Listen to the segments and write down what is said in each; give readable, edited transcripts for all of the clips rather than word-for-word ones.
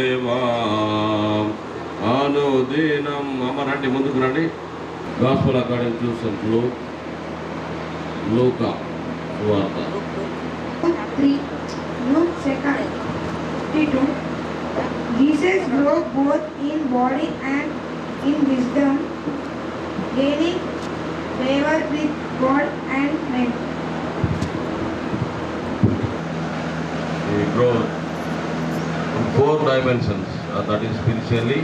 దేవా అనుదినం. అమ్మ రండి, ముందుకు రండి. Gospel according to Saint Luke, లూకా సువార్త 3:52. Jesus grew both in body and in wisdom, gaining favor with God and men. He grows in 4 dimensions, that is spiritually,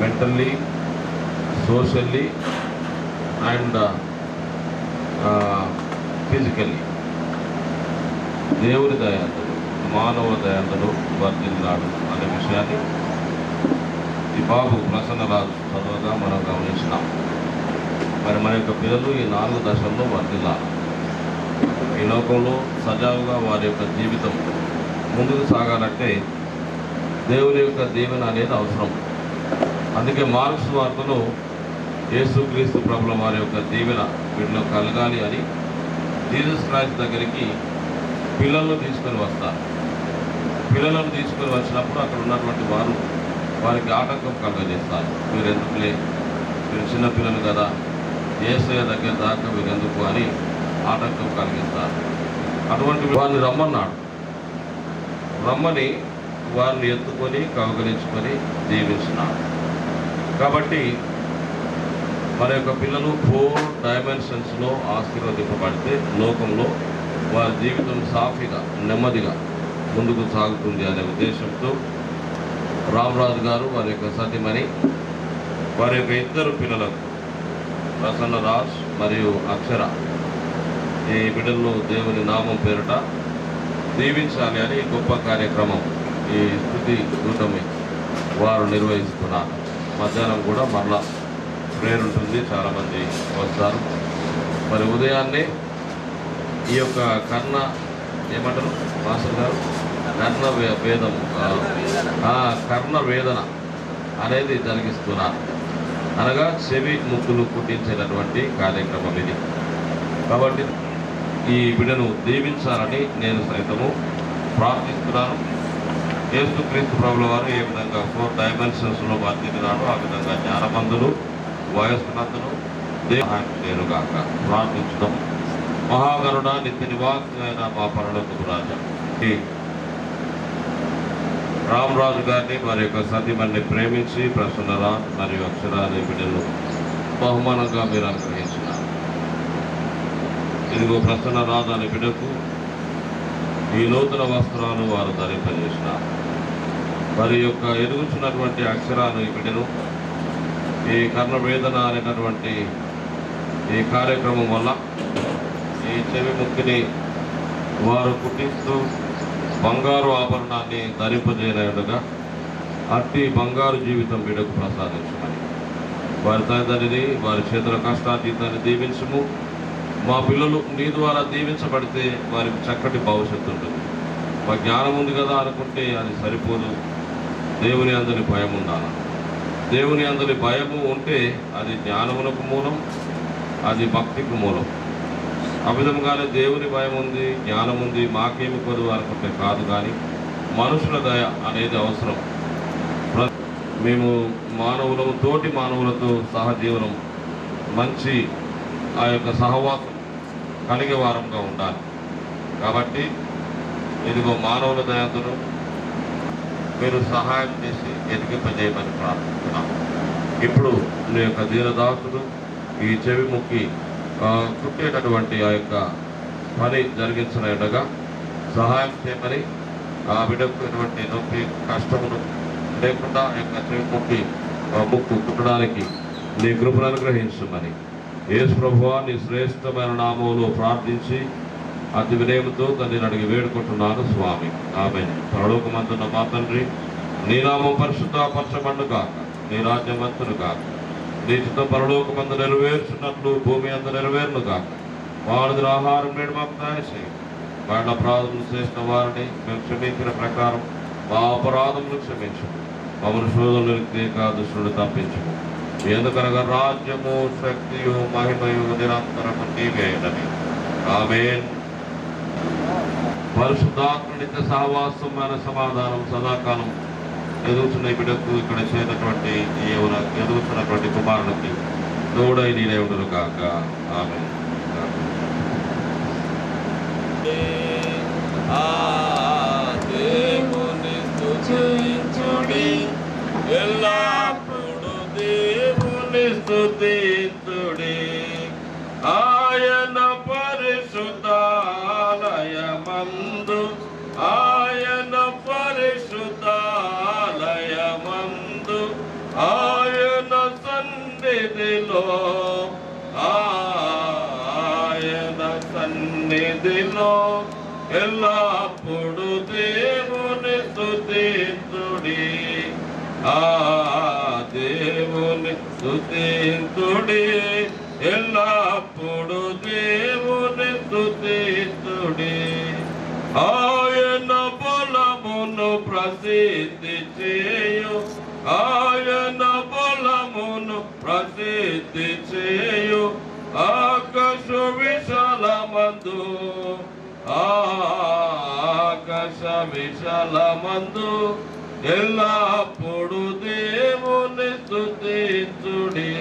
mentally, socially and physically. దేవుని దయాంతుడు, మానవ దయాంతుడు వర్ధిల్లాడు అనే విషయాన్ని ఈ బాబు ప్రసన్నరాజు చదువుగా మనం గమనించినాం. మరి మన యొక్క పిల్లలు ఈ 4 దశల్లో వర్ధిల్లాలి. ఈ లోకంలో సజావుగా వారి యొక్క జీవితం ముందుకు సాగాలంటే దేవుని యొక్క దీవెన అనేది అవసరం. అందుకే మార్క్స్ వార్తలో యేసుక్రీస్తు ప్రభుల వారి యొక్క దీవెన వీటిలో కలగాలి అని జీసస్ క్రైస్ట్ దగ్గరికి పిల్లలను తీసుకొని వస్తారు. పిల్లలను తీసుకొని వచ్చినప్పుడు అక్కడ ఉన్నటువంటి వారు వారికి ఆటంకం కలుగజేస్తారు. మీరు ఎందుకులే, మీరు చిన్నపిల్లలు కదా, యేసయ్య దగ్గర దాకా మీరు ఎందుకు అని ఆటంకం కలిగిస్తారు. అటువంటి వారిని రమ్మన్నాడు. రమ్మని వారిని ఎత్తుకొని కౌగలించుకొని దీవించినాడు. కాబట్టి మన యొక్క పిల్లలు 4 డైమెన్షన్స్లో ఆశీర్వదింపబడితే లోకంలో వారి జీవితం సాఫీగా నెమ్మదిగా ముందుకు సాగుతుంది అనే ఉద్దేశంతో రామరాజు గారు వారి యొక్క సతీమణి వారి యొక్క 2 పిల్లలకు ప్రసన్న రాజ్ మరియు అక్షర ఈ బిడ్డలను దేవుని నామం పేరిట దీవించాలి అని గొప్ప కార్యక్రమం ఈ స్తుతి కూటమి వారు నిర్వహిస్తున్నారు. మధ్యాహ్నం కూడా మరలా ప్రేయర్ ఉంటుంది, చాలామంది వస్తారు. మరి ఉదయాన్నే ఈ యొక్క కర్ణ ఏమంటారు మాస్టర్ గారు, కర్ణ వేదన అనేది జరిగిస్తున్నారు. అనగా చెవి ముక్కులు కుట్టించేటటువంటి కార్యక్రమం ఇది. కాబట్టి ఈ బిడ్డను దీవించాలని నేను సైతము ప్రార్థిస్తున్నాను. యేసుక్రీస్తు ప్రభుల వారు ఏ విధంగా 4 డైమెన్షన్స్లో వర్ధిల్లినాడో ఆ విధంగా జ్ఞానమంతులు, వయస్సునందును నేనుగాక ప్రార్థించడం. మహాగరుడ నిత్య నివాసమైన మా పరలోకపు రాజా, రామరాజు గారిని వారి యొక్క సతీమణిని ప్రేమించి ప్రసన్నరాజ్ మరియు అక్షరాన్ని బిడ్డలు బహుమానంగా మీరు అనుగ్రహించినారు. ఇదిగో ప్రసన్నరాజు అనే బిడ్డకు ఈ నూతన వస్త్రాలు వారు ధరింపజేసినారు. వారి యొక్క ఎదుగుతున్నటువంటి అక్షరాలు ఈ బిడ్డను ఈ కర్ణవేదన అనేటటువంటి ఈ కార్యక్రమం వల్ల ఈ చెవి ముక్కిని వారు పుట్టిస్తూ బంగారు ఆభరణాన్ని ధరింపజేయనగా అట్టి బంగారు జీవితం బిడ్డకు ప్రసాదించమని వారి తల్లిదండ్రిని వారి చేతుల కష్టాతీతాన్ని దీవించము. మా పిల్లలు నీ ద్వారా దీవించబడితే వారికి చక్కటి భవిష్యత్తు ఉంటుంది. మా జ్ఞానం ఉంది కదా అనుకుంటే అది సరిపోదు. దేవుని అందరి భయం ఉండాలి. దేవుని అందరి భయము ఉంటే అది జ్ఞానమునకు మూలం, అది భక్తికి మూలం. ఆ విధంగానే దేవుని భయం ఉంది, జ్ఞానం ఉంది, మాకేమి కొదువు అనుకుంటే కాదు. కానీ మనుషుల దయ అనేది అవసరం. మేము మానవులము తోటి మానవులతో సహజీవనం, మంచి ఆ యొక్క సహవాసం కలిగే వారంగా ఉండాలి. కాబట్టి ఇదిగో మానవుల దయతో మీరు సహాయం చేసి ఎదిగింపజేయమని ప్రార్థిస్తున్నాం. ఇప్పుడు నీ యొక్క దీనదాసుడు ఈ చెవి ముక్కి కుట్టేటటువంటి ఆ యొక్క పని జరిగించనగా సహాయం చేయమని, ఆ బిడ్డకు ఎటువంటి నొప్పి కష్టమును లేకుండా ఆ యొక్క చెవి ముక్కు కుట్టడానికి నీ కృపను అనుగ్రహించమని యేసు ప్రభువా నీ శ్రేష్టమైన నామములో ప్రార్థించి అతి వినయముతో తండ్రిని అడిగి వేడుకుంటున్నాను స్వామి. ఆమేన్. పరలోకమందున్న మా తండ్రి, నీ నామం పరిశుద్ధపరచబడును గాక, నీ రాజ్యం వచ్చును గాక, నీ చిత్తం పరలోకమందు నెరవేర్చున్నట్లు భూమి అందు నెరవేరును గాక. వాడిన ఆహారం నేడు మాకు దయచేయి. వాళ్ళ అపరాధములు చేసిన వారిని మేము క్షమించిన ప్రకారం మా అపరాధములు క్షమించు. మమ్మల్ని శోధనలు కాదు దుష్టుడు తప్పించము. ఎందుకనగా రాజ్యము శక్తియు మహిమయు నిరంతరము నీవేనని. ఆమేన్. పరిశుద్ధాత్మ నిత్య సహవాసమైన సమాధానం సదాకాలం ఎదుగుతున్న ఈ బిడ్డకు ఇక్కడ చేరినటువంటి ఎదుగుతున్నటువంటి కుమారునికి తోడై నీడై ఉండును కాక. ఆమేన్. దేవుని స్తుతించుడి, ఎల్లప్పుడు దేవుని స్తుతించుడి. ఆయన పరిశుద్ధాలయమందు, ఆయన పరిశుద్ధాలయమందు, ఆయన సన్నిధిలో, ఆయన సన్నిధిలో ఎల్లప్పుడు దేవుని స్తుతించుడి. దేవుని స్తుతించుడి, ఎల్లప్పుడు దేవుని స్తుతించుడి. ఆయన బలమును ప్రసిద్ధి చేయు, ఆయన బలమును ప్రసిద్ధి చేయు. ఆకాశ విశాలమందు, ఆకాశ విశాలమందు ఎల్లప్పుడు దేవుని స్తుతించుడి.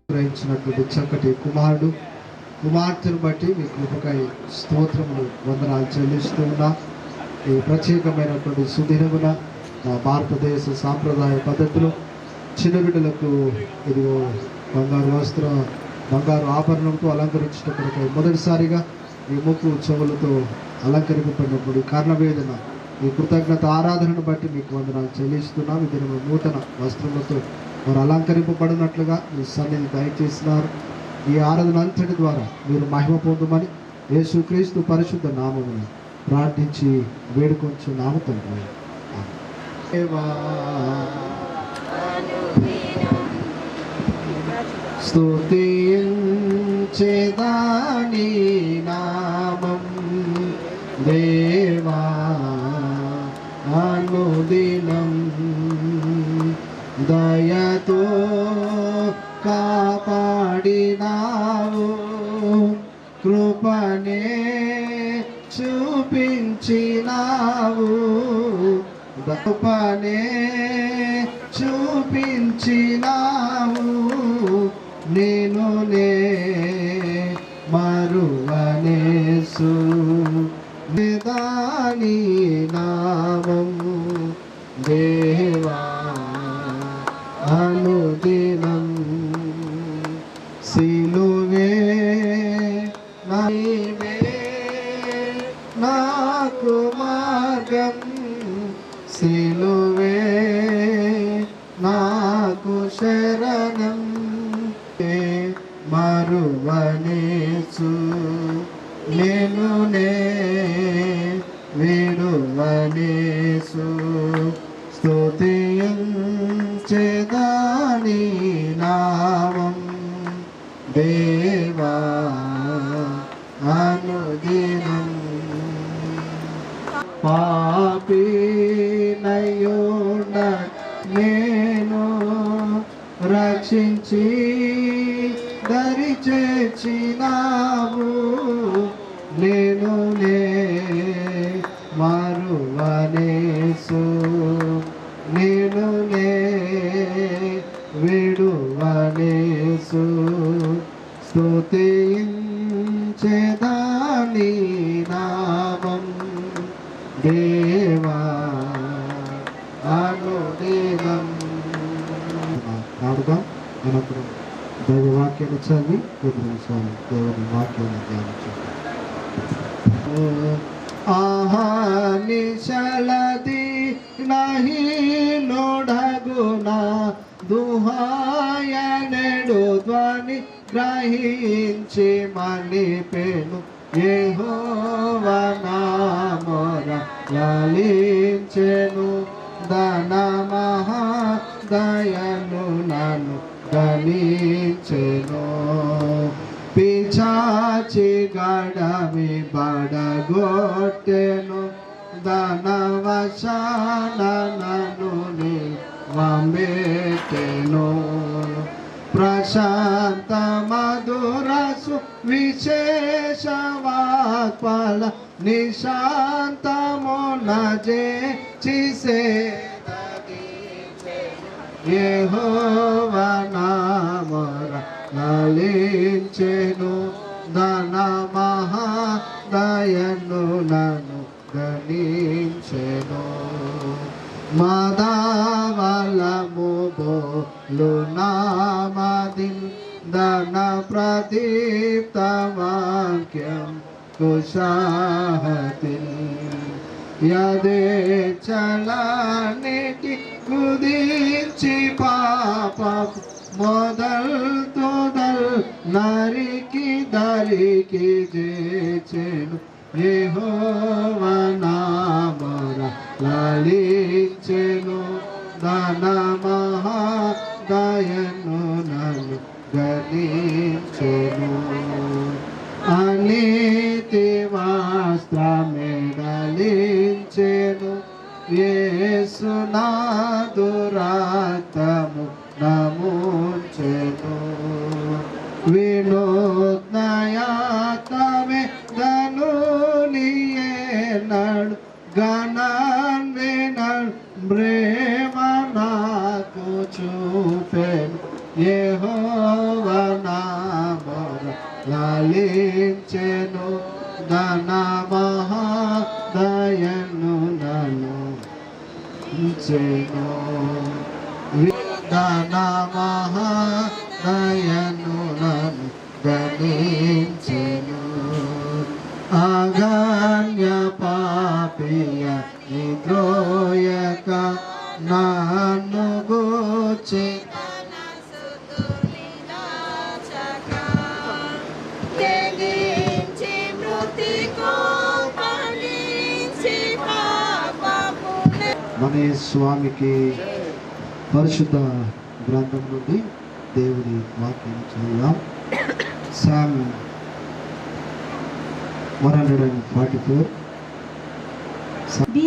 గ్రహించినటువంటి చక్కటి కుమార్తెను బట్టి మీ కృపకై స్తోత్రములు వందనాలు చెల్లిస్తూ ఉన్నా. ఈ ప్రత్యేకమైనటువంటి సుదినమున మా భారతదేశ సాంప్రదాయ పద్ధతిలో చిన్న బిడ్డలకు ఇదిగో బంగారు ఆభరణంతో అలంకరించినప్పటికై మొదటిసారిగా ఈ ముక్కు చెవులతో అలంకరింపబడినప్పుడు కర్ణవేదన ఈ కృతజ్ఞత ఆరాధనను బట్టి మీకు వందనాలు చెల్లిస్తున్నాం. ఇది నూతన వస్త్రములతో వారు అలంకరింపబడినట్లుగా మీ సన్నిధి దయచేసినారు. ఈ ఆరాధన అంతటి ద్వారా మీరు మహిమ పొందమని యేసుక్రీస్తు పరిశుద్ధ నామమును ప్రార్థించి వేడుకొంచున్నాము తండ్రి. స్తుతించెదాని నామం దేవా అనుదినం దయతో కాపాడినావు, కృపనే చూపించినావు, కృపనే చూపించినావు. నేను మరువనేసు దాని నామం దేవా అనుదినం సిలువే నీవే నాకు మార్గం, సిలువే నాకు శరణం. మరువనేసు నేను విడువనేసు, స్తుతించెదాని నామం దేవా అనుదినం. పాపినయుండ నేను రక్షించి దరి చేర్చినావు, నేను మరువనేసు, నేను విడువనేసు, స్తుతించెదాని నామం దేవా అనుదినం. పాడుదాం. అనంతరం దైవవాక్యాన్ని చదివి కుదిరించాలి. దేవుని వాక్యాన్ని ధ్యానించాలి. ఆహా నిశలది నహి నోడగునా దుహాయనెడు ధ్వని గ్రహించి మలిపెను యెహోవా నామమున లాలించెను. ధన మహాదయను నన్ను గణించెను. పిచాచి గడమి బడగొట్టెను. ధనవశాన నన్ను నిలవబెట్టెను. ప్రశాంత మధురసు విశేషవాత్పల నిశాంతమున చేసే యెహోవా నామమున లాలించెను. ధన మహాదయను నన్ను గణించెను. మదావలము బోలు నామదిన్ ధన ప్రదీప్త వాక్యం కుశాహతిన్. యథేచ్ఛలన్నిటి కుదించి పాప మొదల్ నరికి దరికి చేచెను. యెహోవా నామమున లాలించెను. ధన మహాదయను నన్ను గణించెను. అనీతి వస్త్రమెడలించెను. యేసు నాదు రక్తము నముంచెను. వినూత్నయాత్మే ధనునియేనడు గణన్వినడు ప్రేమ నాకు చూపెను. యెహోవా యెహోవా మొర లాలించెను, తన మహాదయను నన్ను ఉంచెను. తన మహాదయను నన్ను గణించెను. అగణ్య పాపియ నిద్రోయక నన్ను గూర్చి మన స్వామికి పరిశుద్ధ గ్రంథం నుండి దేవుని వాక్యం చదువుదాం. Sam 144. Be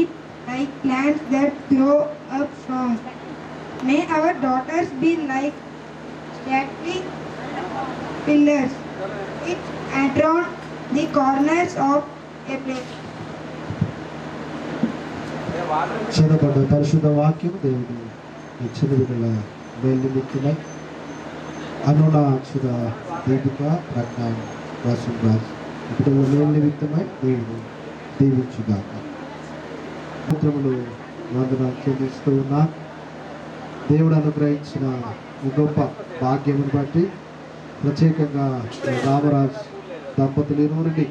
like plants that grow up fast. May our daughters be like stately pillars which adorn the corners of a place. చదవబడ్డ పరిశుద్ధ వాక్యం దేవుడు ఇచ్చిన బిడ్డల బయలుమిత్తులై అనున అక్షర దీపిక ప్రజ్ఞాన వాసురాజ్ ఇప్పుడు మేలు నిమిత్తమై దేవుడు దీవించుగాక. మంత్రములు వందనాలు చెల్లిస్తూ ఉన్నా. దేవుడు అనుగ్రహించిన ఈ గొప్ప భాగ్యమును బట్టి ప్రత్యేకంగా రామరాజ్ దంపతులు ఇరువురిని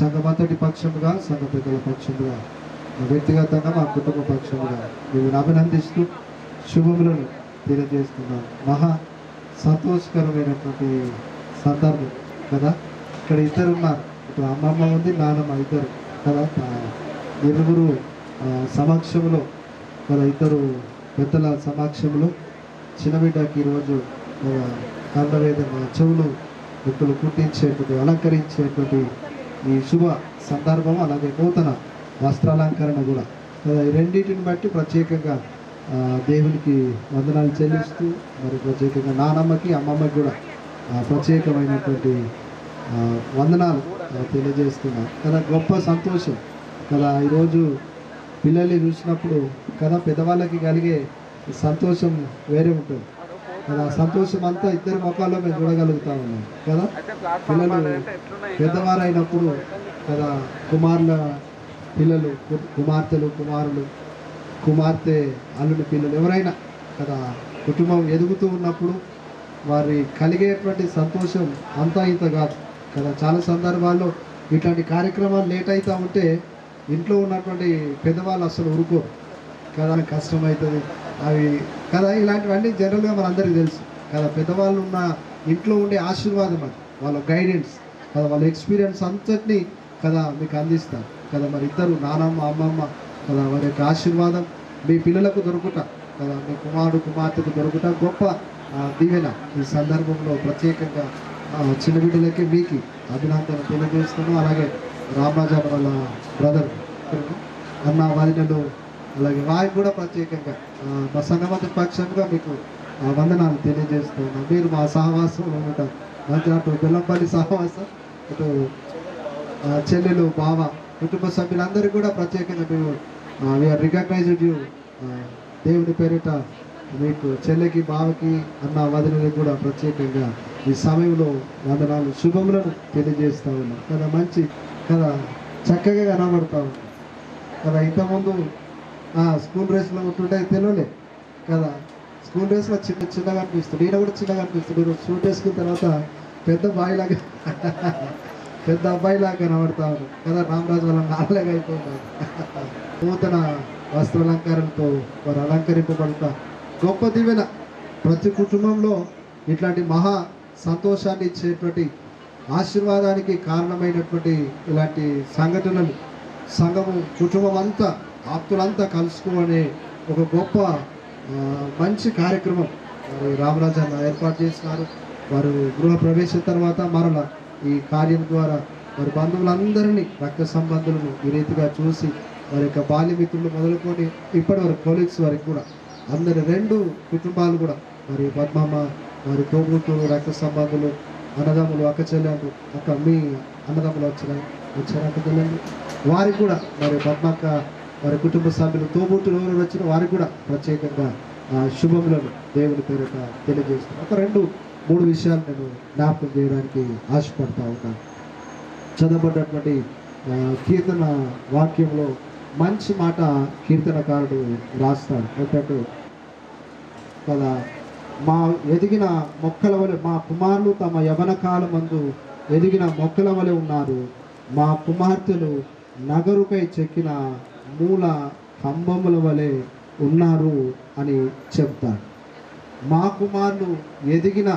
సంఘమంతటి పక్షముగా, సంఘ పెద్దల పక్షముగా, వ్యక్తిగతంగా మా కుటుంబ పక్షముగా మేము అభినందిస్తూ శుభములను తెలియజేస్తున్నాను. మహా సంతోషకరమైనటువంటి సందర్భం కదా. ఇక్కడ ఇద్దరు ఉన్నారు, ఇటు అమ్మమ్మ ఉంది, నాన్నమ్మ, ఇద్దరు కదా. ఇరువురు సమక్షంలో కదా, ఇద్దరు పెద్దల సమక్షంలో చిన్న బిడ్డకి ఈరోజు కండవేదన చెవులు వ్యక్తులు కుట్టించేటువంటి, అలంకరించేటువంటి ఈ శుభ సందర్భం, అలాగే నూతన వస్త్రాలంకరణ కూడా కదా. ఈ రెండింటిని బట్టి ప్రత్యేకంగా దేవునికి వందనాలు చెల్లిస్తూ, మరి ప్రత్యేకంగా నానమ్మకి అమ్మమ్మకి కూడా ప్రత్యేకమైనటువంటి వందనాలు తెలియజేస్తున్నాను కదా. గొప్ప సంతోషం కదా. ఈరోజు పిల్లల్ని చూసినప్పుడు కదా, పెద్దవాళ్ళకి కలిగే సంతోషం వేరే ఉంటుంది కదా. సంతోషం అంతా ఇద్దరి ముఖాల్లో మేము చూడగలుగుతా ఉన్నాం కదా. పిల్లలు పెద్దవారు అయినప్పుడు కదా, పిల్లలు, కుమార్తెలు, కుమారులు, కుమార్తె అల్లుని పిల్లలు ఎవరైనా కదా, కుటుంబం ఎదుగుతూ ఉన్నప్పుడు వారి కలిగేటువంటి సంతోషం అంతా ఇంత కాదు కదా. చాలా సందర్భాల్లో ఇట్లాంటి కార్యక్రమాలు లేట్ అవుతూ ఉంటే ఇంట్లో ఉన్నటువంటి పెద్దవాళ్ళు అసలు ఊరుకోరు కదా, కష్టమవుతుంది అవి కదా. ఇలాంటివన్నీ జనరల్గా మనందరికీ తెలుసు కదా. పెద్దవాళ్ళు ఉన్న ఇంట్లో ఉండే ఆశీర్వాదం అది, వాళ్ళ గైడెన్స్ కదా, వాళ్ళ ఎక్స్పీరియన్స్ అంతటినీ కదా మీకు అందిస్తారు కదా. మరి ఇద్దరు నానమ్మ అమ్మమ్మ కదా, వారి యొక్క ఆశీర్వాదం మీ పిల్లలకు దొరుకుట కదా, మీ కుమారుడు కుమార్తెకు దొరుకుట గొప్ప దీవెన. ఈ సందర్భంలో ప్రత్యేకంగా చిన్న బిడ్డలకి మీకు అభినందన తెలియజేస్తాను. అలాగే రామరాజా వాళ్ళ బ్రదర్ అన్న వదినలు, అలాగే వారికి కూడా ప్రత్యేకంగా మా సంఘమంత పక్షంగా మీకు వందనాలు తెలియజేస్తున్నాను. మీరు మా సహవాసంలో ఉంటారు. మంచి అటు బెల్లంపల్లి సహవాసం, ఇటు చెల్లెలు, బావ, కుటుంబ సభ్యులందరికీ కూడా ప్రత్యేకంగా మేము వీఆర్ రికగ్నైజ్డ్ యూ. దేవుని పేరిట మీకు చెల్లెకి, బావకి, అన్న వదినకి కూడా ప్రత్యేకంగా ఈ సమయంలో వందనాలు శుభములను తెలియజేస్తూ ఉన్నాం కదా. మంచి కదా, చక్కగా కనబడతా ఉన్నాం కదా. ఇంతకుముందు స్కూల్ డ్రెస్లో ఉంటుంటే తెలియలే కదా. స్కూల్ డ్రెస్లో చిన్నగా అనిపిస్తుంది, ఈయన కూడా చిన్నగా అనిపిస్తుంది. ఈరోజు సూట్ వేసుకున్న తర్వాత పెద్ద బాయిలాగా పెద్ద అబ్బాయిలాగా కనబడతా ఉన్నాం కదా. రామరాజు వాళ్ళ నాన్నలాగా అయిపోతారు. నూతన వస్త్రాలంకారంతో వారు అలంకరింపబడతా గొప్ప దీవెన. ప్రతి కుటుంబంలో ఇట్లాంటి మహా సంతోషాన్ని ఇచ్చేటువంటి, ఆశీర్వాదానికి కారణమైనటువంటి ఇలాంటి సంఘటనలు సంఘము, కుటుంబం అంతా, ఆప్తులంతా కలుసుకోవనే ఒక గొప్ప మంచి కార్యక్రమం మరి రామరాజు అన్న ఏర్పాటు చేసినారు. వారు గృహ ప్రవేశం తర్వాత మరలా ఈ కార్యం ద్వారా వారి బంధువులందరినీ, రక్త సంబంధులను ఈ రీతిగా చూసి వారి యొక్క బాల్యమిత్రులు మొదలుకొని ఇప్పటి వరకు కొలీగ్స్ వరకు కూడా అందరి రెండు కుటుంబాలు కూడా మరి పద్మమ్మ, వారి తోబుట్టులు, రక్త సంబంధులు, అన్నదమ్ములు, అక్క చెల్లెళ్ళు, అక్క మీ అన్నదమ్ములు వచ్చారు అక్క చెల్లెళ్ళు, వారికి కూడా మరి పద్మక్క, వారి కుటుంబ సభ్యులు, తోబుట్టులు ఎవరు వచ్చిన వారికి కూడా ప్రత్యేకంగా శుభములను దేవుని పేరిట తెలియజేస్తున్నారు. ఒక రెండు 3 విషయాలు నేను జ్ఞాపకం చేయడానికి ఆశపడతా ఉన్నాను. చదవబడినటువంటి కీర్తన వాక్యంలో మంచి మాట కీర్తనకారుడు రాస్తాడు. ఏంటంటే కదా, మా ఎదిగిన మొక్కల వలె మా కుమారులు తమ యవన కాలమందు ఎదిగిన మొక్కల వలె ఉన్నారు, మా కుమార్తెలు నగరుకై చెక్కిన మూల కంబముల వలె ఉన్నారు అని చెప్తాడు. మా కుమారులు ఎదిగిన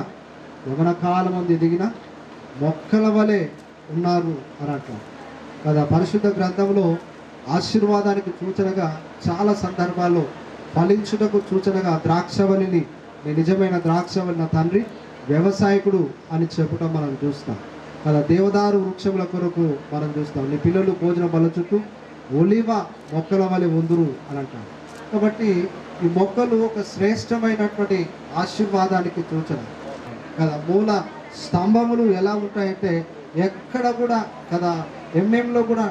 యవన కాలమందు ఎదిగిన మొక్కల వలె ఉన్నారు అని అంటారు కదా. పరిశుద్ధ గ్రంథంలో ఆశీర్వాదానికి సూచనగా చాలా సందర్భాల్లో ఫలించుటకు సూచనగా ద్రాక్షవల్లిని, నీ నిజమైన ద్రాక్షవల్లి నా తండ్రి వ్యవసాయకుడు అని చెప్పడం మనం చూస్తాం కదా. దేవదారు వృక్షముల కొరకు మనం చూస్తాం, నీ పిల్లలు భోజన బల చుట్టూ ఒలివ మొక్కల వలె ఉందురు అని అంటాం. కాబట్టి ఈ మొక్కలు ఒక శ్రేష్టమైనటువంటి ఆశీర్వాదానికి సూచన కదా. మూల స్తంభములు ఎలా ఉంటాయంటే ఎక్కడ కూడా కదా ఎంఎంలో కూడా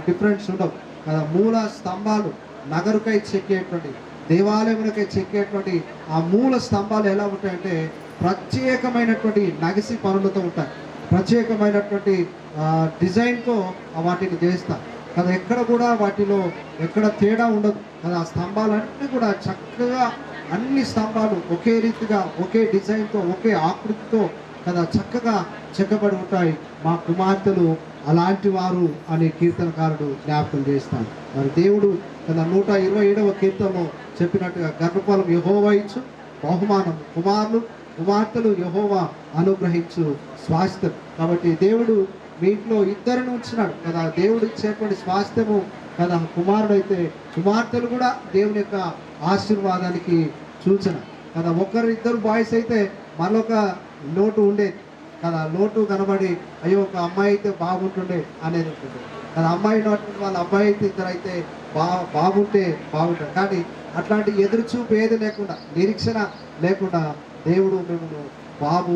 డిఫరెన్స్ ఉండవు కదా. మూల స్తంభాలు నగరుకై చెక్కేటువంటి, దేవాలయములకై చెక్కేటువంటి ఆ మూల స్తంభాలు ఎలా ఉంటాయంటే ప్రత్యేకమైనటువంటి నగిసి పనులతో ఉంటాయి, ప్రత్యేకమైనటువంటి డిజైన్తో వాటిని చేస్తారు కదా. ఎక్కడ కూడా వాటిలో ఎక్కడ తేడా ఉండదు కదా. ఆ స్తంభాలన్నీ కూడా చక్కగా, అన్ని స్తంభాలు ఒకే రీతిగా, ఒకే డిజైన్తో, ఒకే ఆకృతితో కదా చక్కగా చెక్కబడి ఉంటాయి. మా కుమార్తెలు అలాంటి వారు అని కీర్తనకారుడు జ్ఞాపకం చేస్తాడు. మరి దేవుడు కదా 127వ కీర్తనలో చెప్పినట్టుగా గర్భఫలం యెహోవా ఇచ్చు బహుమానం, కుమార్తెలు యెహోవా అనుగ్రహించు స్వాస్థ్యం. కాబట్టి దేవుడు మీ ఇంట్లో ఇద్దరిని ఉంచినాడు కదా. దేవుడు ఇచ్చేటువంటి స్వాస్థ్యము కదా కుమారుడైతే, కుమార్తెలు కూడా దేవుని యొక్క ఆశీర్వాదానికి సూచన కదా. ఇద్దరు బాయ్స్ అయితే మరొక లోటు ఉండేది కదా. లోటు కనబడి అయ్యో ఒక అమ్మాయి అయితే బాగుంటుండే అనేది ఉంటుంది కదా. అమ్మాయి ఉన్నటువంటి వాళ్ళ అబ్బాయి అయితే ఇద్దరు అయితే బాగుంటే బాగుంటుంది. కానీ అట్లాంటి ఎదురుచూపు ఏది లేకుండా, నిరీక్షణ లేకుండా దేవుడు మేము బాబు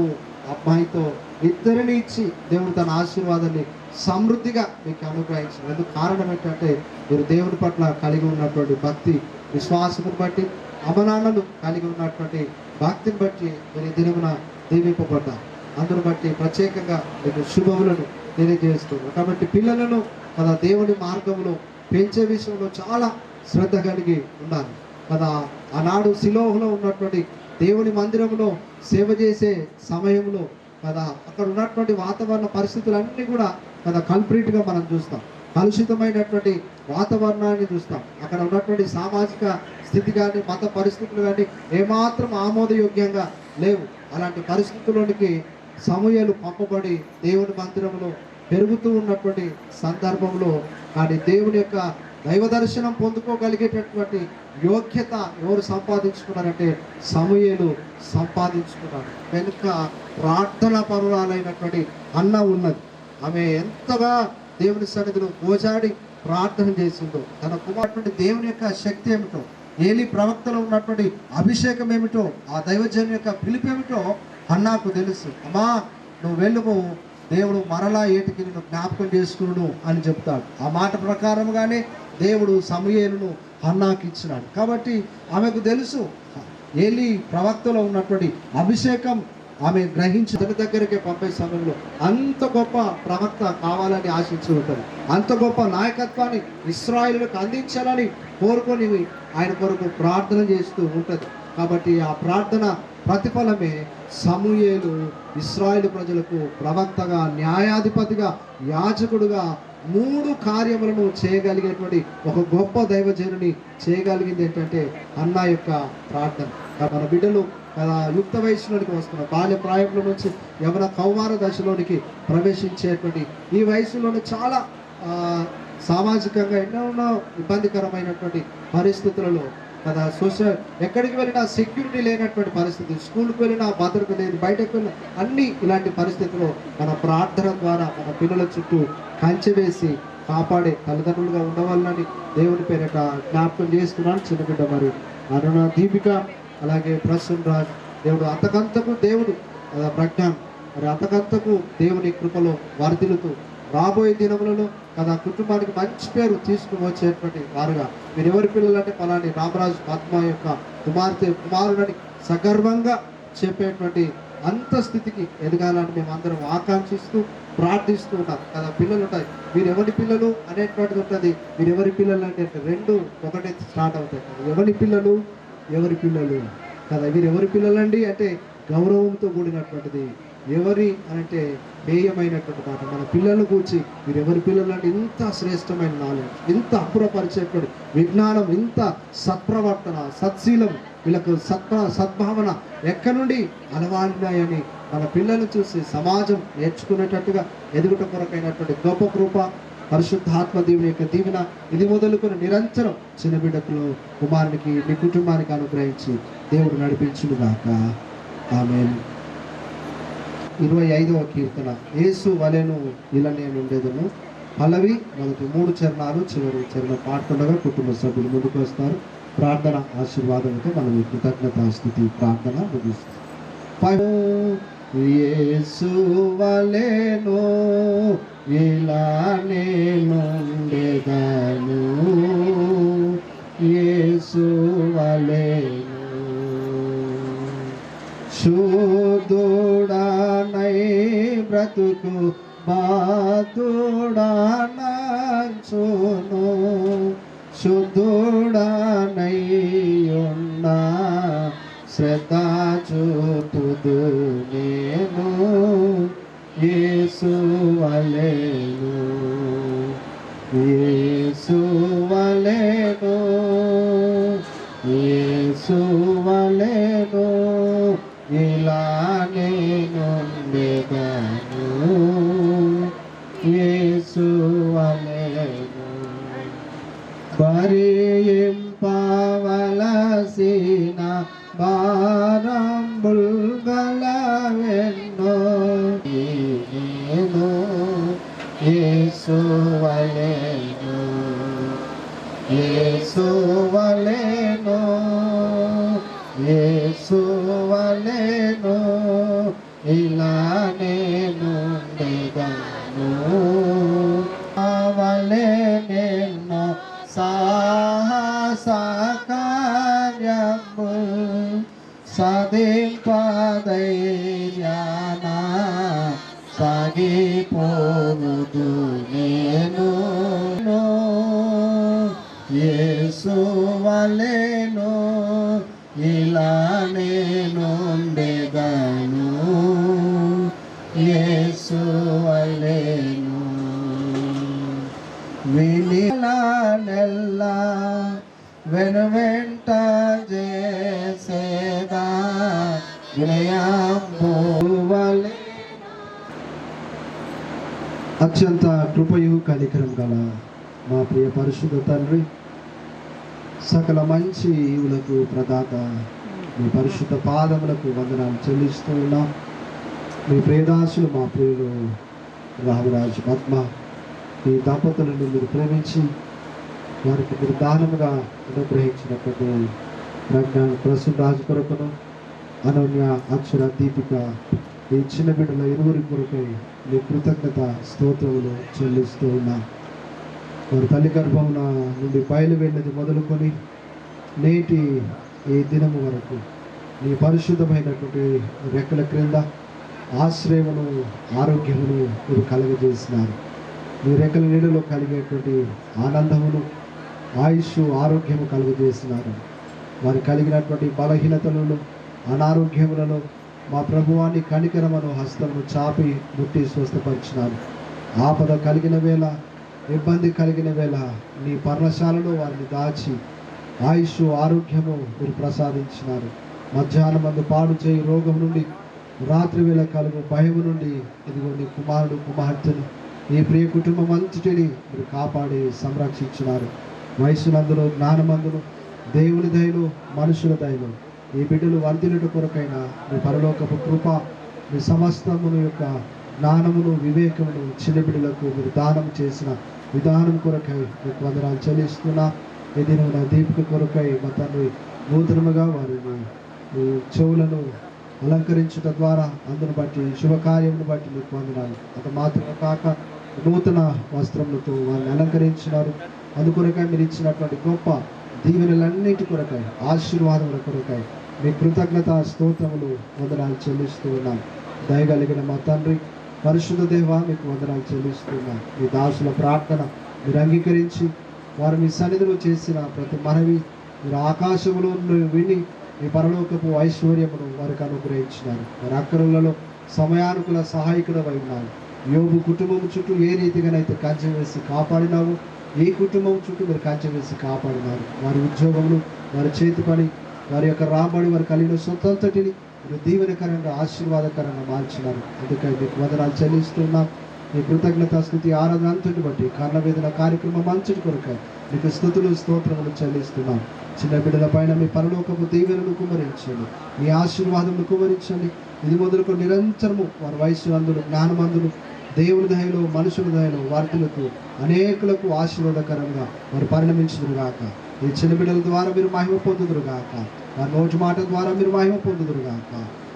అమ్మాయితో ఇద్దరిని ఇచ్చి దేవుడు తన ఆశీర్వాదాన్ని సమృద్ధిగా మీకు అనుగ్రహించారు. ఎందుకు కారణం ఏంటంటే మీరు దేవుడి పట్ల కలిగి ఉన్నటువంటి భక్తి, విశ్వాసమును బట్టి, అమనాన్నలు కలిగి ఉన్నటువంటి భక్తిని బట్టి మీరు ఈ దినమున దీవింపబడ్డారు. అందును బట్టి ప్రత్యేకంగా మీకు శుభములను తెలియజేస్తున్నారు. కాబట్టి పిల్లలను కదా దేవుడి మార్గంలో పెంచే విషయంలో చాలా శ్రద్ధ కలిగి ఉండాలి కదా. ఆనాడు శిలోహులో ఉన్నటువంటి దేవుని మందిరంలో సేవ చేసే సమయంలో కదా అక్కడ ఉన్నటువంటి వాతావరణ పరిస్థితులన్నీ కూడా కదా కంప్లీట్గా మనం చూస్తాం. కలుషితమైనటువంటి వాతావరణాన్ని చూస్తాం. అక్కడ ఉన్నటువంటి సామాజిక స్థితి కానీ, మత పరిస్థితులు కానీ ఏమాత్రం ఆమోదయోగ్యంగా లేవు. అలాంటి పరిస్థితుల్లోనికి సమూయేలు పంపబడి దేవుని మందిరంలో పెరుగుతూ ఉన్నటువంటి సందర్భంలో కానీ దేవుని యొక్క దైవ దర్శనం పొందుకోగలిగేటటువంటి యోగ్యత ఎవరు సంపాదించుకున్నారంటే సమూయేలు సంపాదించుకున్నాడు. వెనుక ప్రార్థన పరురాలైనటువంటి అన్న ఉన్నది. ఆమె ఎంతగా దేవుని సన్నిధిలో గోజాడి ప్రార్థన చేసిందో, తన కుమారుడు దేవుని యొక్క శక్తి ఏమిటో, ఏలి ప్రవక్తలో ఉన్నటువంటి అభిషేకం ఏమిటో, ఆ దైవజన్ యొక్క పిలుపు ఏమిటో అన్నాకు తెలుసు. అమ్మా నువ్వు వెళ్ళుము, దేవుడు మరలా ఏటికి నిన్ను జ్ఞాపకం చేసుకును అని చెప్తాడు. ఆ మాట ప్రకారంగానే దేవుడు సమూయేలును హన్నాకు ఇచ్చినాడు. కాబట్టి ఆమెకు తెలుసు ఏలి ప్రవక్తలో ఉన్నటువంటి అభిషేకం ఆమె గ్రహించి తన దగ్గరికి పంపే సమయంలో అంత గొప్ప ప్రవక్త కావాలని ఆశించి ఉంటుంది. అంత గొప్ప నాయకత్వాన్ని ఇశ్రాయేలులకు అందించాలని కోరుకొని ఆయన కొరకు ప్రార్థన చేస్తూ ఉంటుంది. కాబట్టి ఆ ప్రార్థన ప్రతిఫలమే సమూయేలు ఇశ్రాయేలు ప్రజలకు ప్రవక్తగా, న్యాయాధిపతిగా, యాజకుడుగా 3 కార్యములను చేయగలిగేటువంటి ఒక గొప్ప దైవజనుని చేయగలిగింది ఏంటంటే అన్న యొక్క ప్రార్థన. మన బిడ్డలు యుక్త వయసులోనికి వస్తున్నారు. బాల్య ప్రాయంలో నుంచి యవన కౌమార దశలోనికి ప్రవేశించేటువంటి ఈ వయసులోనే చాలా సామాజికంగా ఎన్నో ఇబ్బందికరమైనటువంటి పరిస్థితులలో కదా, సోషల్ ఎక్కడికి వెళ్ళినా సెక్యూరిటీ లేనటువంటి పరిస్థితి, స్కూల్కి వెళ్ళినా భద్రత లేదు, బయటకు వెళ్ళినా అన్ని ఇలాంటి పరిస్థితుల్లో మన ప్రార్థన ద్వారా మన పిల్లల చుట్టూ కంచె వేసి కాపాడే తల్లిదండ్రులుగా ఉండవాలని దేవుని పేరిట జ్ఞాపకం చేస్తున్నాను. చిన్నబిడ్డ మరి అరుణ దీపిక, అలాగే ప్రసన్న రాజ్, దేవుడు అంతకంతకు దేవుడు ప్రజ్ఞాన్ మరి అంతకంతకు దేవుని కృపలో వర్ధిల్లుతూ రాబోయే దినములలో కదా కుటుంబానికి మంచి పేరు తీసుకుని వచ్చేటువంటి వారుగా మీరు ఎవరి పిల్లలంటే పలాని రామరాజు పద్మ యొక్క కుమారుడని సగర్వంగా చెప్పేటువంటి అంత స్థితికి ఎదగాలని మేము అందరం ఆకాంక్షిస్తూ ప్రార్థిస్తూ ఉంటాం కదా. పిల్లలు ఉంటాయి, మీరు ఎవరి పిల్లలు అనేటువంటిది ఉంటుంది. మీరు ఎవరి పిల్లలు అంటే రెండు ఒకటే స్టార్ట్ అవుతాయి కదా. ఎవరి పిల్లలు కదా, వీరు ఎవరి పిల్లలండి అంటే గౌరవంతో కూడినటువంటిది. ఎవరి అంటే హేయమైనటువంటి మాట. మన పిల్లలను కూర్చి మీరు ఎవరి పిల్లలు అంటే ఇంత శ్రేష్టమైన నాలెడ్జ్, ఇంత అపురపరిచేటువంటి విజ్ఞానం, ఇంత సత్ప్రవర్తన, సత్శీలం, వీళ్ళకు సద్భావన ఎక్కడి నుండి అలవాడినాయని మన పిల్లలను చూసి సమాజం నేర్చుకునేటట్టుగా ఎదుగుట కొరకైనటువంటి గొప్ప కృప పరిశుద్ధాత్మ దేవుని యొక్క దీవెన ఇది మొదలుకొని నిరంతరం చిన్న బిడ్డకులు కుమారునికి మీ కుటుంబానికి అనుగ్రహించి దేవుడు నడిపించునుగాక. ఆమేన్. 25వ కీర్తన. యేసు వలెను ఇలా నేను ఉండేదను. పల్లవి మొదటి 3 చరణాలు, చివరి చరణం పాడుతుండగా కుటుంబ సభ్యులు ముందుకు వస్తారు. ప్రార్థన ఆశీర్వాదంతో మనం ఈ కృతజ్ఞతా స్తుతి ప్రార్థన ముగిస్తాం. యేసు వలెను ఇలా నేనుండెదను. యేసు వలెను శుద్ధుడనై బ్రతుకు బాధుడనంచును. శుద్ధుడనై ఉన్న శ్రద్ధ చూపుదు నేను. యేసు వలెను, యేసు వలెను, యేసు వలెను ఇలా నేనుండెదను. యేసు వలెను భరింపవలసిన భారంబుల్ గలవెన్నో నేను. యేసు వలెను, యేసు వలెను, యేసు వలెను ఇలా నేనుండెదను. వలె నిన్ను సాహస కార్యముల్ సాధింపధైర్యాన సాగిపోవుదు నేను. యేసు వలెను ఇలా నేనుండెదను. యేసు వలెను వినిలా వెనువెంట చేసేదా వినయంబు వలె. అత్యంత కృపయు కనికరం గల మా ప్రియ పరిశుద్ధ తండ్రి, సకల మంచి ఈవులకు ప్రదాత మీ పరిశుద్ధ పాదములకు వందనాలు చెల్లిస్తూ ఉన్నాం. మీ ప్రియదాసులు మా ప్రియులు రామరాజు పద్మ ఈ దంపతులను మీరు ప్రేమించి వారికి మీరు దానముగా అనుగ్రహించినటువంటి ప్రజ్ఞాన ప్రసన్న రాజు కొరకును అనన్య అక్షర దీపిక ఈ చిన్న బిడ్డల ఇరువురి కొరకై మీ కృతజ్ఞత స్తోత్రములు చెల్లిస్తూ ఉన్నాం. వారి తల్లి గర్భమున నుండి బయలు వెళ్ళినది మొదలుకొని నేటి ఈ దినము వరకు నీ పరిశుద్ధమైనటువంటి రెక్కల క్రింద ఆశ్రయమును ఆరోగ్యమును మీరు కలుగజేసినారు. మీ రెక్కల నీడలో కలిగేటువంటి ఆనందమును ఆయుష్ ఆరోగ్యము కలుగజేసినారు. వారు కలిగినటువంటి బలహీనతలను అనారోగ్యములను మా ప్రభువాన్ని కనికరమను హస్తమును చాపి ముట్టి స్వస్థపరిచినారు. ఆపద కలిగిన వేళ, ఇబ్బంది కలిగిన వేళ నీ పర్ణశాలలో వారిని దాచి ఆయుష్ ఆరోగ్యము మీరు ప్రసాదించినారు. మధ్యాహ్నం మందు పాడు చేయి రోగం నుండి, రాత్రి వేళ కలుగు భయము నుండి ఇదిగో నీ కుమారుడు కుమార్తెను ఈ ప్రియ కుటుంబం అంతటిని మీరు కాపాడి సంరక్షించినారు. వయసునందును జ్ఞానమందును దేవుని దయలు మనుషుల దయలు ఈ బిడ్డలు వర్ధిల్లుట కొరకైనా మీ పరలోకపు కృప మీ సమస్తమును యొక్క జ్ఞానమును వివేకమును చిన్న బిడ్డలకు మీరు దానం చేసిన విధానం కొరకై మీకు వందనాలు చెల్లిస్తున్నా. ఇది నా దీపిక కొరకై మా తండ్రి నూతనముగా వారిని మీ చెవులను అలంకరించుట ద్వారా అందును బట్టి శుభకార్యమును బట్టి మీకు వందనాలు. అంత మాత్రమే కాక నూతన వస్త్రములతో వారిని అలంకరించినారు. అందుకొరకై మీరు ఇచ్చినటువంటి గొప్ప దీవెనలన్నిటి కొరకై ఆశీర్వాదముల కొరకై మీ కృతజ్ఞత స్తోత్రములు వందనాలు చెల్లిస్తూ ఉన్నాం. దయగలిగిన మా తండ్రి, పరిశుద్ధ దేవ, మీకు వందనాలు చెల్లిస్తున్నాం. మీ దాసుల ప్రార్థన మీరు అంగీకరించి వారు మీ సన్నిధిలో చేసిన ప్రతి మనవి మీరు ఆకాశములో విని మీ పరలోకపు ఐశ్వర్యమును వారికి అనుగ్రహించినారు. వారి అక్కరులలో సమయానుకూల సహాయకుడవై ఉన్నారు. యోబు కుటుంబం చుట్టూ ఏ రీతిగానైతే కంచె వేసి కాపాడినావు, ఈ కుటుంబం చుట్టూ మీరు కంచె వేసి కాపాడినారు. వారి ఉద్యోగములు, వారి చేతి పని, వారి యొక్క రాబడి, వారి కలిగిన సొంతంతటిని మీరు దీవెనకరంగా ఆశీర్వాదకరంగా మార్చినారు. అందుకని మీకు వందనాలు చెల్లిస్తున్నాం. మీ కృతజ్ఞత స్థుతి ఆరాధన అంతటి బట్టి కర్ణవేదన కార్యక్రమం అంతటి కొరకై మీకు స్థుతులు స్తోత్రములు చెల్లిస్తున్నాం. చిన్న బిడ్డల పైన మీ పరలోకపు దీవెనను కుమరించండి, మీ ఆశీర్వాదమును కుమరించండి. ఇది మొదలుకు నిరంతరము వారి వయస్సు అందులు, జ్ఞానమందులు, దేవుని దయలో, మనుషుల దయలో వర్ధులకు అనేకులకు ఆశీర్వాదకరంగా వారు పరిణమించుదురుగాక. ఈ చిన్న బిడ్డల ద్వారా మీరు మహిమ పొందుదురుగాక. వారి నోటి మాట ద్వారా మీరు మహిమ పొందుదురుగాక.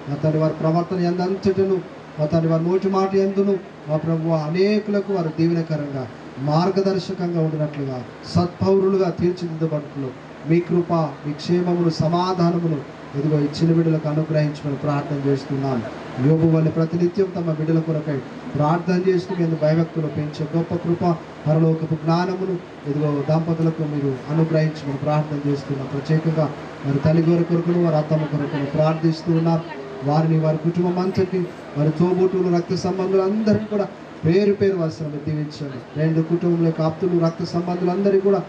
మా తండ్రి వారి ప్రవర్తన ఎందంతటను, మా తండ్రి వారి నోటి మాట ఎందును మా ప్రభువు అనేకులకు వారు దీవెనకరంగా మార్గదర్శకంగా ఉండినట్లుగా సత్పౌరులుగా తీర్చిదిద్దబడుతులు మీ కృప, మీ క్షేమమును, సమాధానమును ఇదిగో ఈ చిన్న బిడ్డలకు అనుగ్రహించమని ప్రార్థన చేస్తున్నాను. యోబు వల్ల ప్రతినిత్యం తమ బిడ్డల కొరకై ప్రార్థన చేస్తూ మీరు భయభక్తులు పెంచే గొప్ప కృప, పరలోకపు జ్ఞానమును ఇదిగో దంపతులకు మీరు అనుగ్రహించమని ప్రార్థన చేస్తున్నాం. ప్రత్యేకంగా వారి తల్లి కొరకును, వారి అత్తమ్మ కొరకును ప్రార్థిస్తూ ఉన్నారు. వారిని, వారి కుటుంబం అంతటి, వారి తోబుట్టులు, రక్త సంబంధులు అందరినీ కూడా పేరు పేరు వరుసను దీవించండి. రెండు కుటుంబంలో ఆప్తులు, రక్త సంబంధులందరికీ కూడా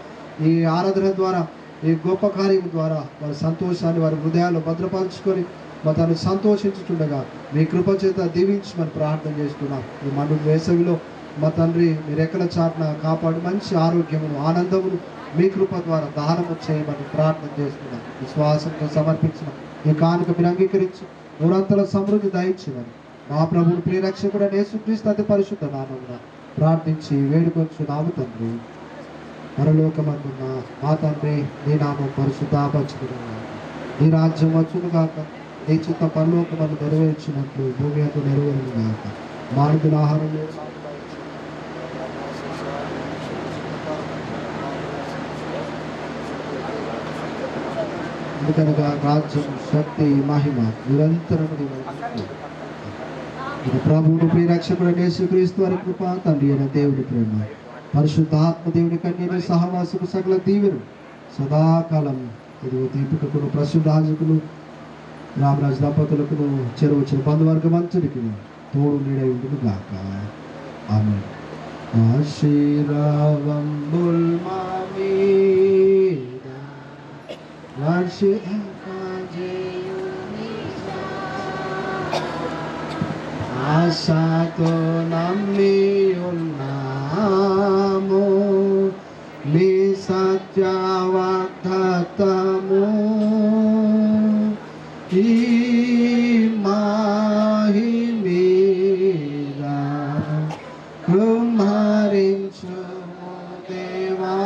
ఈ ఆరాధన ద్వారా, ఈ గొప్ప కార్యం ద్వారా వారి సంతోషాన్ని వారి హృదయాల్లో భద్రపరుచుకొని మా తను సంతోషించుతుండగా మీ కృప చేత దీవించమని ప్రార్థన చేస్తున్నాం. ఈ మండు వేసవిలో మా తండ్రి మీరు ఎక్కడ చాటున కాపాడి మంచి ఆరోగ్యమును, ఆనందమును మీ కృప ద్వారా దానము చేయమని ప్రార్థన చేస్తున్నాం. విశ్వాసంతో సమర్పించిన ఈ కానుక మీరు అంగీకరించి మూడంతల సమృద్ధి దయచేయమని మా ప్రభువుని ప్రియరక్షకుడు యేసుక్రీస్తు అతి పరిశుద్ధ నామమున ప్రార్థించి వేడుకొంచున్నాము తండ్రి. పరలోకమందున్న మా తండ్రి, నీ నామం పరిశుద్ధపరచుకున్నాను, నీ రాజ్యం వచ్చును గాక, నీ చిత్త పరలోకమందు నెరవేర్చినట్లు భూమి అందు నెరవేరును గాక. మానవుల ఆహారంలో ఎందుకనగా రాజ్యం, శక్తి, మహిమ నిరంతరం ఇది ప్రభువును ప్రియరక్షకుడు యేసుక్రీస్తు వారి కృప, తండ్రి అయిన దేవుడి ప్రేమ, పరిశుద్ధాత్మ దేవుని కన్యను సహవాసము, సకల దీవెను సదాకాలం ఇదిగో దీపికకును, ప్రసిద్ధాజకులు, రామరాజు దంపతులకును, చెరువచ్చిన బంధువర్గం అంతటికి తోడు నీడై ఉండును గాక. ఆమేన్. ఆశీర్వాదముల్ మా మీద ఆశతో నమ్మి ఉన్నాము, నీ సత్య వాగ్దానము ఈ మహిమేలా కుమ్మరించుము దేవా,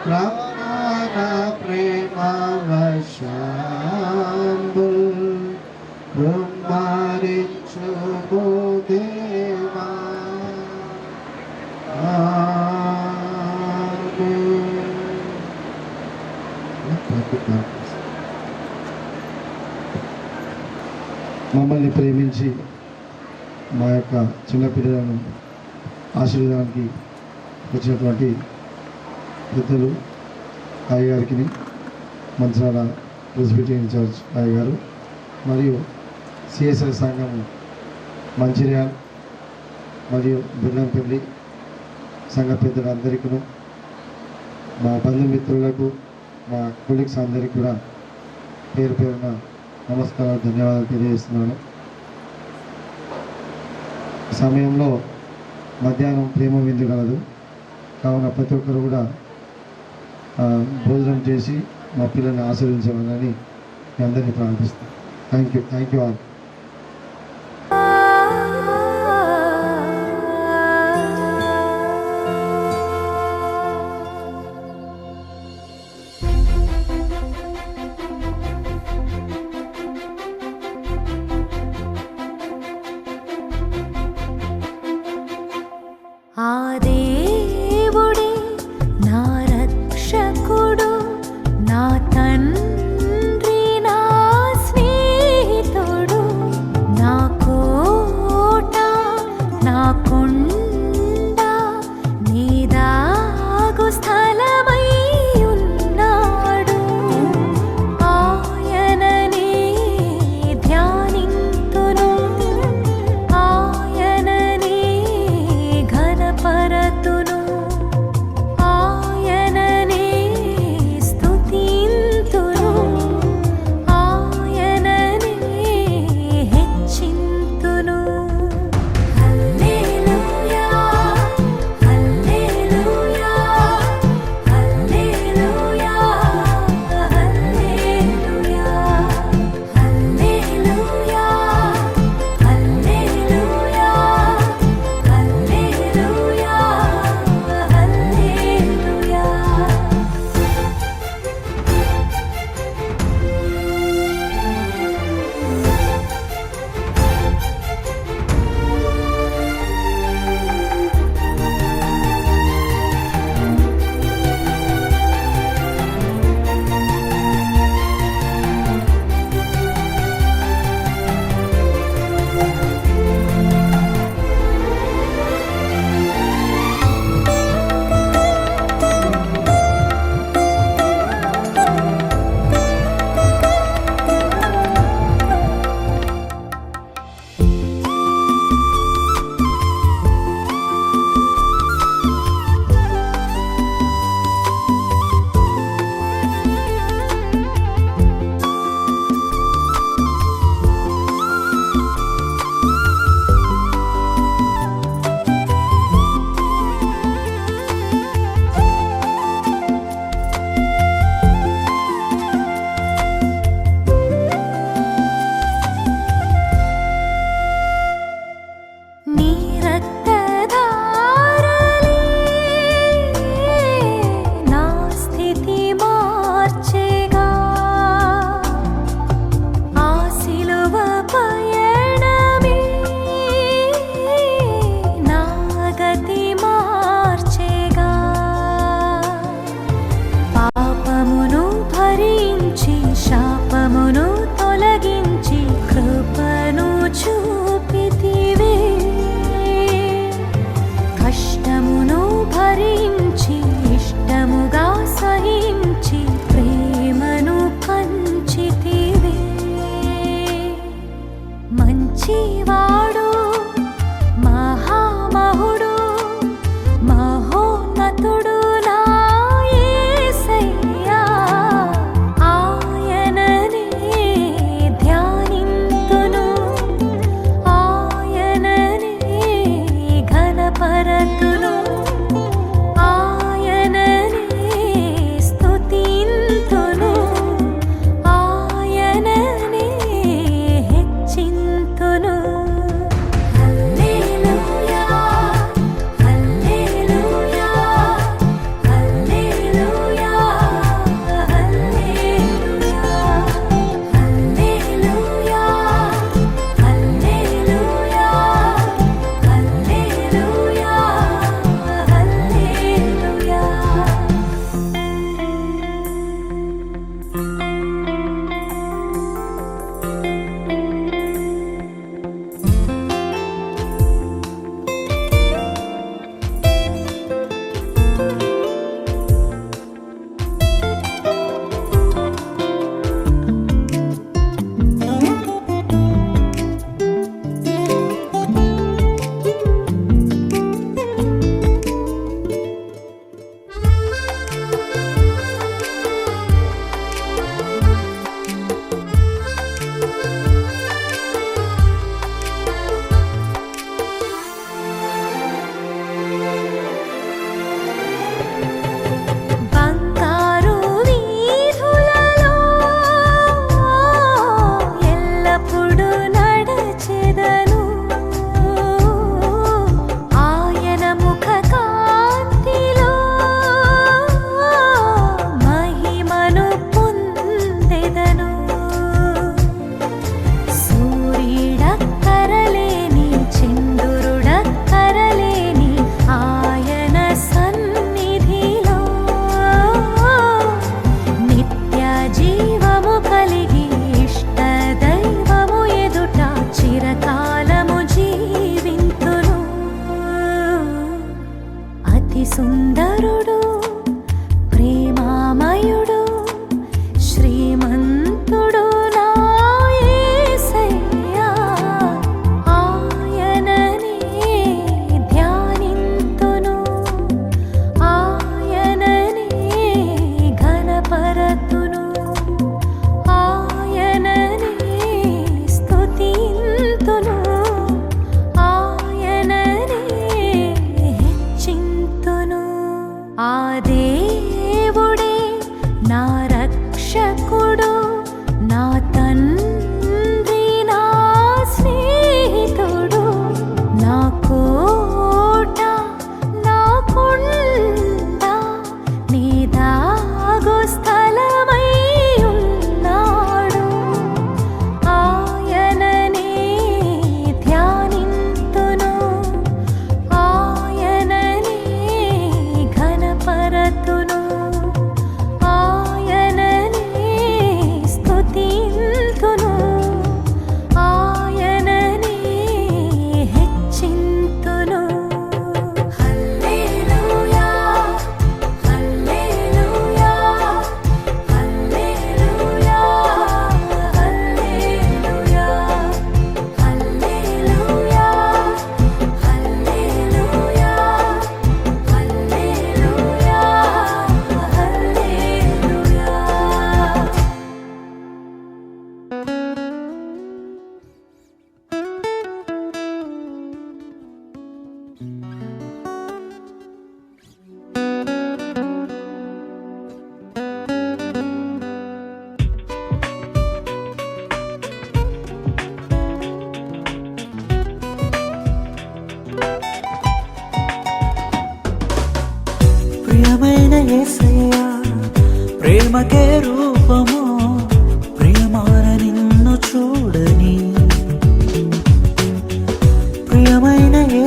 ప్రమాణ ప్రేమ వశంబు కుమ్మరించుము దేవా. మమ్మల్ని ప్రేమించి మా యొక్క చిన్నపిల్లలను ఆశీర్వాదానికి వచ్చినటువంటి పెద్దలు అయ్యగారికి, మంత్రాల ప్రెసిడెంట్ ఇన్ఛార్జ్ అయ్యగారు మరియు సిఎస్ఐ సంఘం మంచిర్యాల మరియు బెల్లంపల్లి సంఘ పెద్దలందరికీ, మా బంధుమిత్రులకు, మా కొలీగ్స్ అందరికీ కూడా పేరు పేరున నమస్కారాలు, ధన్యవాదాలు తెలియజేస్తున్నాను. సమయంలో మధ్యాహ్నం ప్రేమ విందు కలదు కావున ప్రతి ఒక్కరు కూడా భోజనం చేసి మా పిల్లల్ని ఆశీర్వదించవాలని మీ అందరినీ ప్రార్థిస్తాను. Thank you all. ఆ దేవుడే నా రక్షకుడు, నా తండ్రి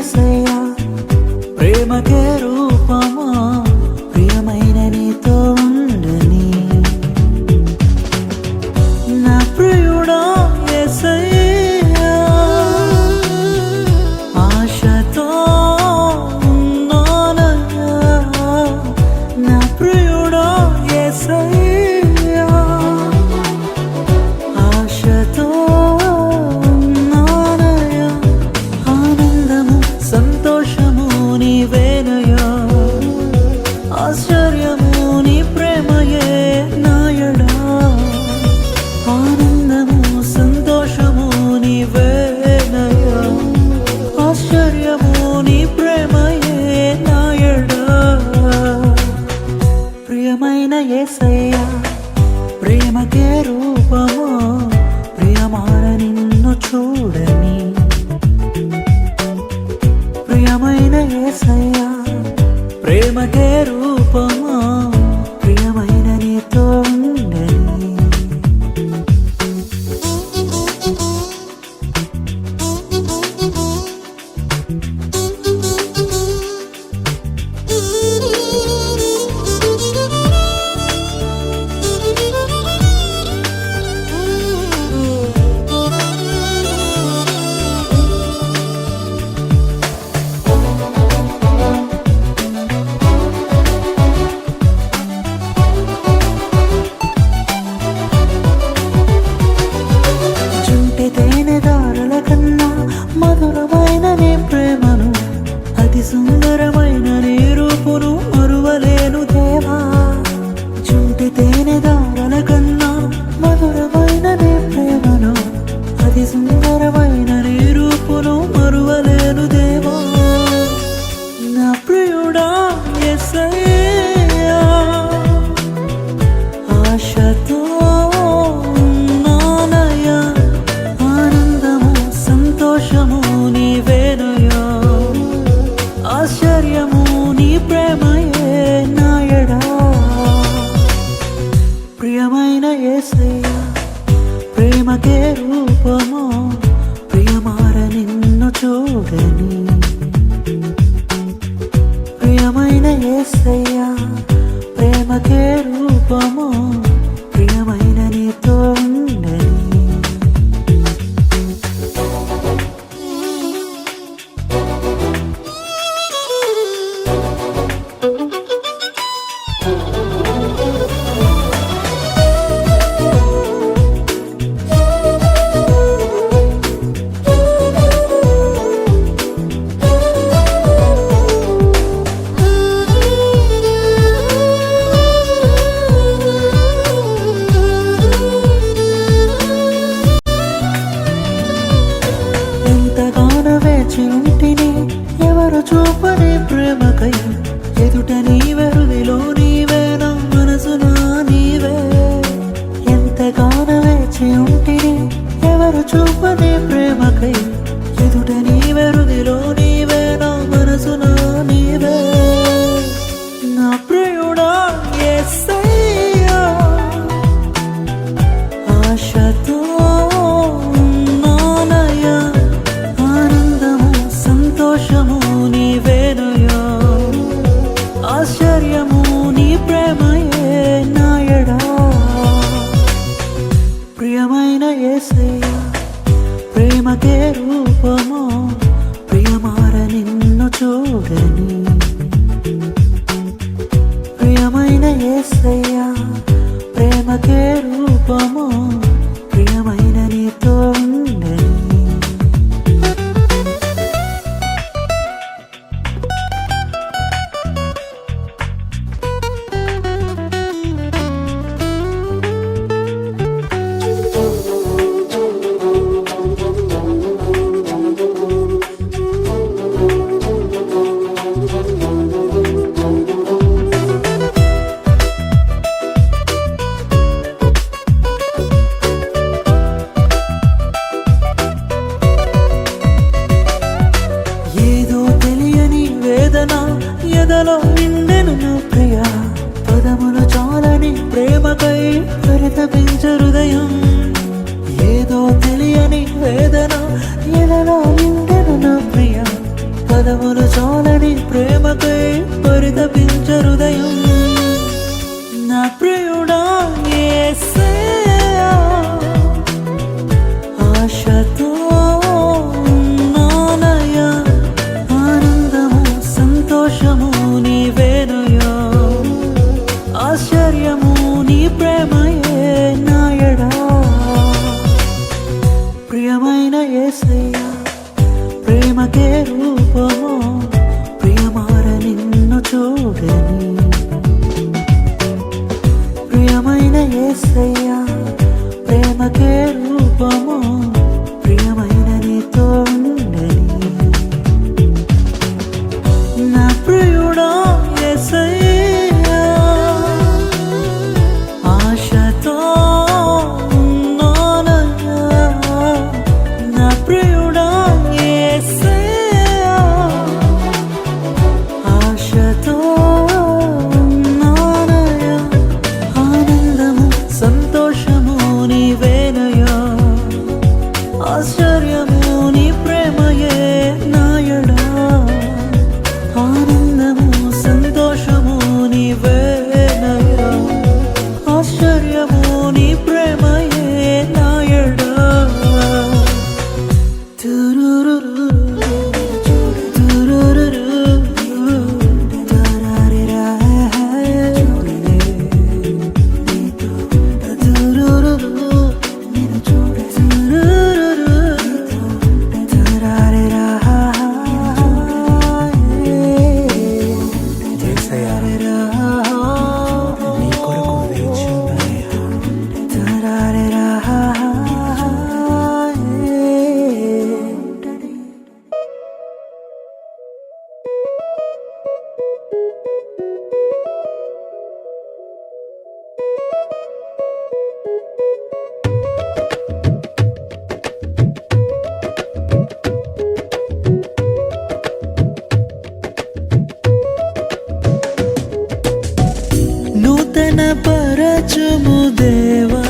యేసయ్యా ప్రేమకే రూపమా ప్రియమైన నీతో ఉండని నా ప్రియుడా యేసయ్యా ఆశతో ఉన్నానయ్యా నా ప్రియుడా యేసయ్యా ఆశతో ఉన్నానయ్యా ఆనందము సంతోషము నీవేనయ్యా ఆశ్చర్యము నీ ప్రేమయే నాయడా ఆనందము సంతోషము నీవేనయ్యా ఆశ్చర్యము నీ ప్రేమయే నాయడా ప్రియమైన యేసయ్యా ప్రేమకే రూపము ప్రియమార నిన్ను చూడని ప్రియమైన యేసయ్యా ప్రేమకే రూపమా ప్రియమైన నీతో ఉండని చుంటి తేనెదారుల కన్నా మధురమైన నీ ప్రేమను అతి సుందరమైన నీ రూపును మరువలేను దేవా చుంటి తేనెదారుల కన్నా మధురమైన నీ ప్రేమను అతి సుందరమైన నీ రూపును మరువలేను దేవా నా ప్రియుడా యేసయ్యా ఆశతో ఉన్నానయ్యా ఆనందము సంతోషము నీవేనయ్యా ఆశ్చర్యము నీ ప్రేమయే నాయడా ప్రియమైన యేసయ్యా ప్రేమకే రూపము ప్రియమార నిన్ను చూడని ప్రియమైన యేసయ్యా ప్రేమకే రూపము ప్రియమైన నీతో ఉండని ఎంతగానో వేచి ఉంటిని ఎవరు చూపని ప్రేమకై ఎదుట నీవెరుదిలో నీవే నా మనసునా నీవే ఎంతగానో వేచి ఉంటిని ఎవరు చూపని ప్రేమకై ఎదుట నీవెరుదిలో నీవే నా మనసునా నీవే నా ప్రియుడా యేసయ్యా ఆశతో ఉన్నానయ్యా ఆనందము సంతోషము నీవేనయ్యా ఆశ్చర్యము నీ ప్రేమయే నాయడా ప్రియమైన యేసయ్యా ప్రేమకే రూపము ప్రియమార నిన్ను చూడని ప్రియమైన యేసయ్యా ప్రేమకే రూపము ప్రియమైన నీతో ఉండని ఎదలో నిండెను నా ప్రియ పదములు చాలని ప్రేమకై పరితపించు హృదయం ఏదో తెలియని వేదన ఎదలో నిండెను నా ప్రియ పద పదములు చాలని ప్రేమకై పరితపించ హృదయం. నా ప్రియుడా యేసయ్యా, ఆశతో ఉన్నానయ్యా, ఆనందము సంతోషము నీవేనయ్యా, ఆశ్చర్యము నీ ప్రేమయే నాయడా. ప్రియమైన యేసయ్యా, ప్రేమకే రూపము, ప్రియమార నిన్ను చూడని. ప్రియమైన యేసయ్యా, ప్రేమకే రూపము, ప్రియమైన నీతో ఉండని. నా ప్రియుడా యేసయ్యా, ఆశతో ఉన్నానయ్యా, నా ప్రియుడా యేసయ్యా, ఆశతో ఉన్నానయ్యా, ఆనందము సంతోషము నీవేనయ్యా, ఆశ్చర్యము నీ ప్రేమయే నాయడా. ఆనందము సంతోషము నీవేనయ్యా, ఆశ్చర్యము నీ ప్రేమయే నాయడా. తురురురు నీ కొరకు వేచి ఉన్నానయ్యా. నూతన పరచుము దేవా,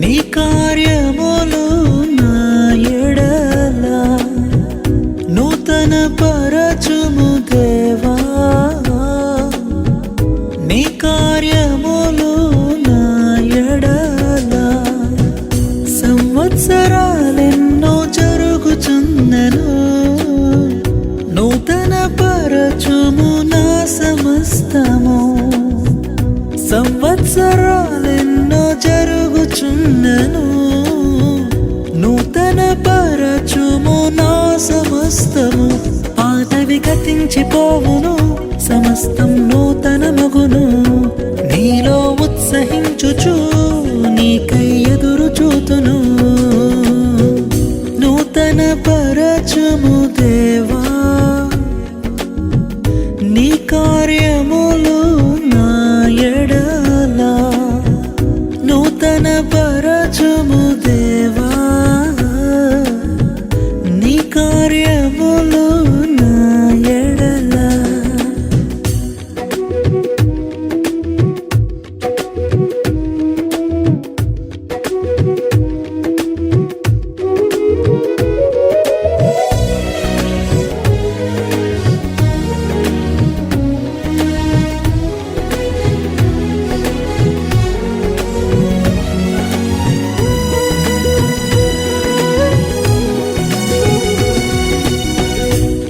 నీ కార్యములు నా ఎడల. నూతన పరచుము దేవా, నీ కార్యములు నా ఎడల. సంవత్సరాలెన్నో జరుగుచున్నను, నూతన పరచుము నా సమస్తము. సంవత్సరాలెన్నో జరుగుచున్నను, నూతన పరచుము నా సమస్తము. పాతవి గతించిపోవును, సమస్తం నూతనమగును. నీలో ఉత్సహించుచు నీకై ఎదురు చూతును. నూతన పరచుము దేవా, నీ కార్యములు నా ఎడల. నూతన పరచుము దేవా, నీ కార్యములు నా ఎడల.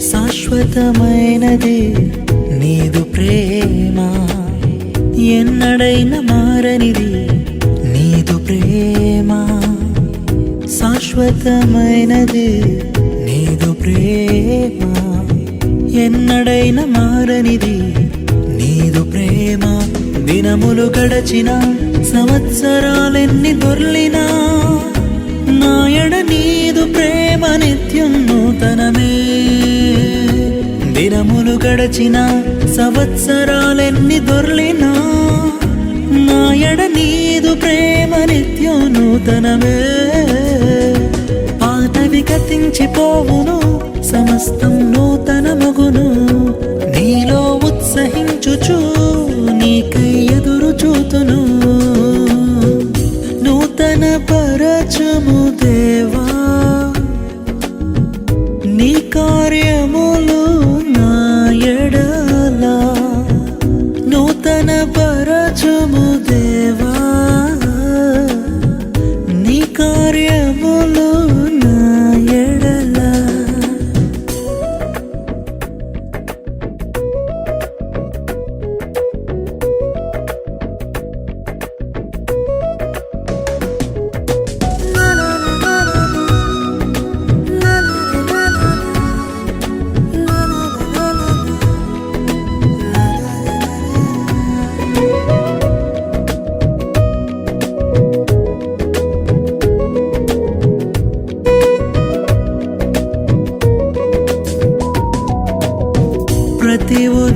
శాశ్వతమైనది నీదు ప్రేమ, ఎన్నడైనా మారనిది నీదు ప్రేమ. శాశ్వతమైనది నీదు ప్రేమ, ఎన్నడైనా మారనిది నీదు ప్రేమ. దినములు గడచిన సంవత్సరాలెన్ని దొర్లినా, నాయడ నీదు ప్రేమ నిత్యం నూతనమే. దినములు గడచిన సంవత్సరాలెన్ని దొర్లినా, నాయడ నీదు ప్రేమ నిత్యం నూతనమే. పాతవి గతించిపోవును, సమస్తం నూతనమగును. నీలో ఉత్సహించుచు నీకై ఎదురు చూతును. నూతన పరచుము దేవా, నీ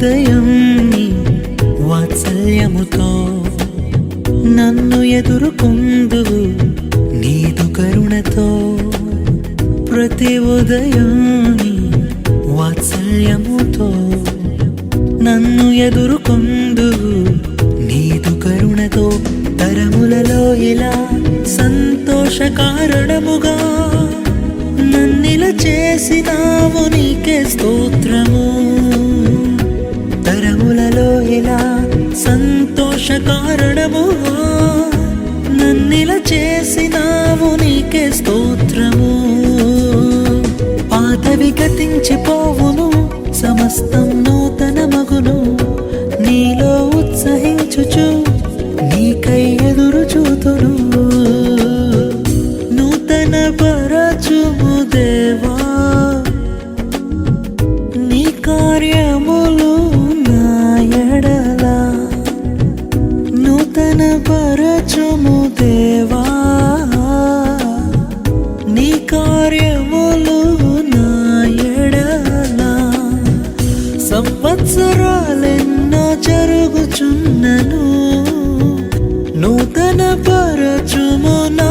ఉదయం నీ వాత్సల్యముతో నన్ను ఎదుర్కొందువు నీదు కరుణతో. ప్రతి ఉదయం నీ వాత్సల్యముతో నన్ను ఎదుర్కొందువు నీదు కరుణతో. తరములలో ఇలా సంతోష కారణముగా నన్నిలా చేసినావు నీకే స్తోత్రము. తరములలో ఇలా సంతోష కారణముగా నన్నిలా చేసినావు నీకే స్తోత్రము. పాతవి గతించిపోవును, సమస్తం నూతన మగును. నీలో ఉత్సహించుచు నీకై ఎదురు చూతును. నూతన పరచుము దేవా నీ కార్యములు నా ఎడల. నూతన పరచుము దేవా నీ కార్యములు నా ఎడల. సంవత్సరాలెన్నో జరుగుచున్నను, నూతన పరచుము నా